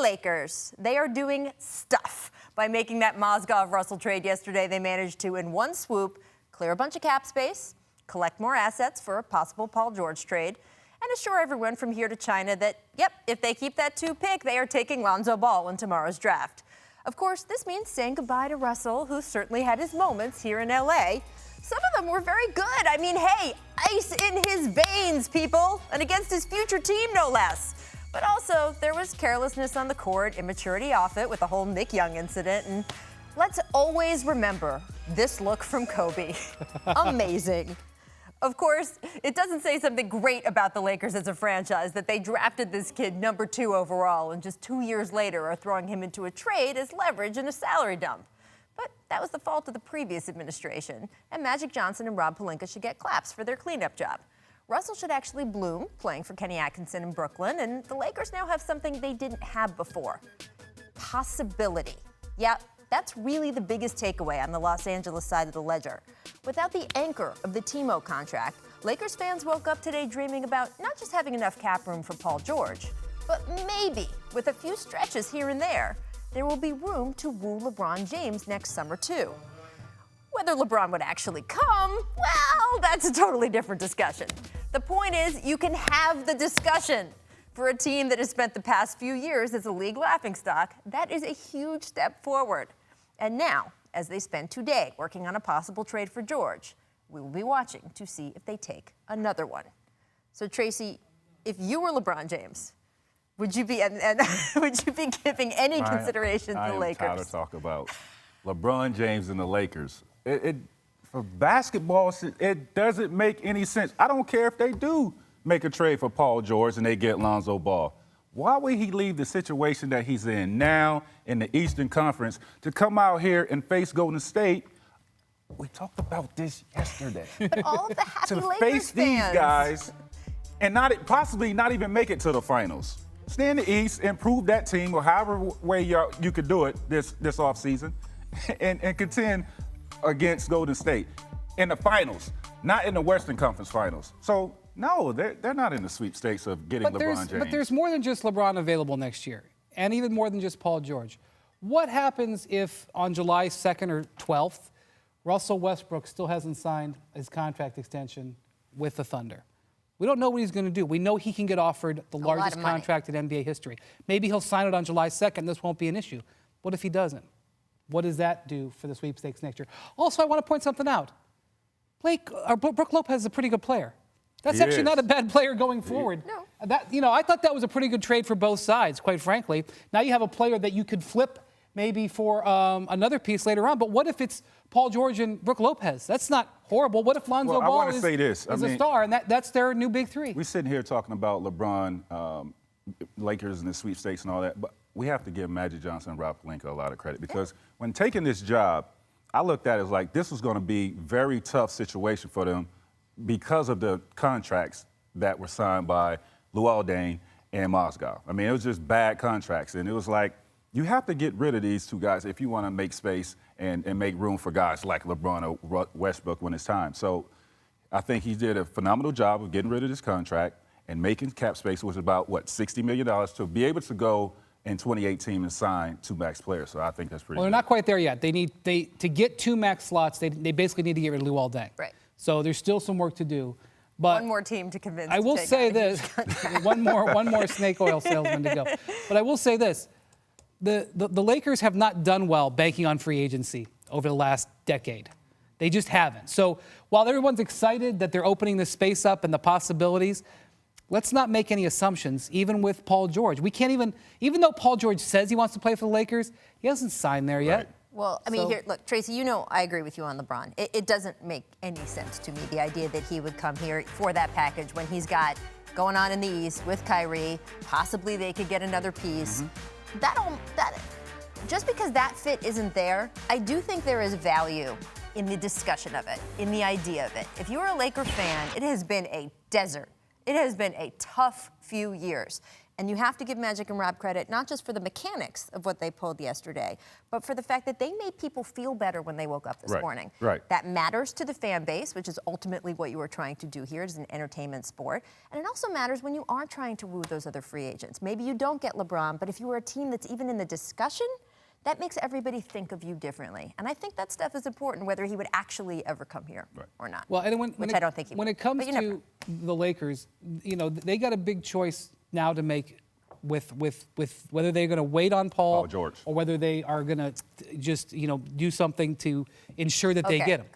Lakers, they are doing stuff. By making that Mozgov Russell trade yesterday, they managed to, in one swoop, clear a bunch of cap space, collect more assets for a possible Paul George trade, and assure everyone from here to China that, yep, if they keep that 2 pick, they are taking Lonzo Ball in tomorrow's draft. Of course, this means saying goodbye to Russell, who certainly had his moments here in L.A. Some of them were very good. I mean, hey, ice in his veins, people, and against his future team, no less. But also, there was carelessness on the court, immaturity off it with the whole Nick Young incident. And let's always remember this look from Kobe. Amazing. Of course, it doesn't say something great about the Lakers as a franchise that they drafted this kid number 2 overall and just 2 years later are throwing him into a trade as leverage in a salary dump. But that was the fault of the previous administration, and Magic Johnson and Rob Pelinka should get claps for their cleanup job. Russell should actually bloom, playing for Kenny Atkinson in Brooklyn, and the Lakers now have something they didn't have before. Possibility. Yeah, that's really the biggest takeaway on the Los Angeles side of the ledger. Without the anchor of the Timo contract, Lakers fans woke up today dreaming about not just having enough cap room for Paul George, but maybe, with a few stretches here and there will be room to woo LeBron James next summer, too. Whether LeBron would actually come, well, that's a totally different discussion. The point is, you can have the discussion. For a team that has spent the past few years as a league laughingstock, that is a huge step forward. And now, as they spend today working on a possible trade for George, we will be watching to see if they take another one. So, Tracy, if you were LeBron James, would you be would you be giving any consideration to the Lakers? I am tired of talk about LeBron James and the Lakers. For basketball, it doesn't make any sense. I don't care if they do make a trade for Paul George and they get Lonzo Ball. Why would he leave the situation that he's in now in the Eastern Conference to come out here and face Golden State? We talked about this yesterday. But all of the happy to Lakers face these fans. guys and possibly not even make it to the finals. Stay in the East, improve that team, or however way you could do it this offseason, and contend against Golden State in the finals, not in the Western Conference Finals. So, no, they're not in the sweepstakes of getting LeBron James. But there's more than just LeBron available next year, and even more than just Paul George. What happens if on July 2nd or 12th, Russell Westbrook still hasn't signed his contract extension with the Thunder? We don't know what he's going to do. We know he can get offered the largest contract in NBA history. Maybe he'll sign it on July 2nd. This won't be an issue. What if he doesn't? What does that do for the sweepstakes next year? Also, I want to point something out. Brook Lopez is a pretty good player. That's actually not a bad player going forward. No. I thought that was a pretty good trade for both sides, quite frankly. Now you have a player that you could flip maybe for another piece later on. But what if it's Paul George and Brook Lopez? That's not horrible. What if Lonzo Ball is a star, and that's their new big three? We're sitting here talking about LeBron, Lakers and the sweepstakes and all that, but we have to give Magic Johnson and Rob Pelinka a lot of credit because when taking this job, I looked at it as like this was going to be a very tough situation for them because of the contracts that were signed by Luol Deng and Mozgov. I mean, it was just bad contracts, and it was like you have to get rid of these two guys if you want to make space and make room for guys like LeBron or Westbrook when it's time. So I think he did a phenomenal job of getting rid of this contract and making cap space, which was about, $60 million to be able to go in 2018 and sign 2 max players. So I think that's pretty good. They're not quite there yet. To get 2 max slots, they basically need to get rid of Luol Deng. Right. So there's still some work to do. But one more team to convince. I will say this: one more snake oil salesman to go. But I will say this: the Lakers have not done well banking on free agency over the last decade. They just haven't. So while everyone's excited that they're opening this space up and the possibilities, let's not make any assumptions. Even with Paul George, we can't even though Paul George says he wants to play for the Lakers, he hasn't signed there yet. Right. Well, I mean, here, look, Tracy, I agree with you on LeBron. It doesn't make any sense to me, the idea that he would come here for that package when he's got going on in the East with Kyrie. Possibly they could get another piece. Just because that fit isn't there, I do think there is value in the discussion of it, in the idea of it. If you're a Laker fan, it has been a desert. It has been a tough few years. And you have to give Magic and Rob credit, not just for the mechanics of what they pulled yesterday, but for the fact that they made people feel better when they woke up this morning. Right. That matters to the fan base, which is ultimately what you are trying to do here as an entertainment sport. And it also matters when you are trying to woo those other free agents. Maybe you don't get LeBron, but if you were a team that's even in the discussion, that makes everybody think of you differently. And I think that stuff is important, whether he would actually ever come here or not. Well, and which I don't think he would. When it comes to the Lakers, you know, they got a big choice now to make with whether they're going to wait on Paul George, or whether they are going to just, you know, do something to ensure that they get him.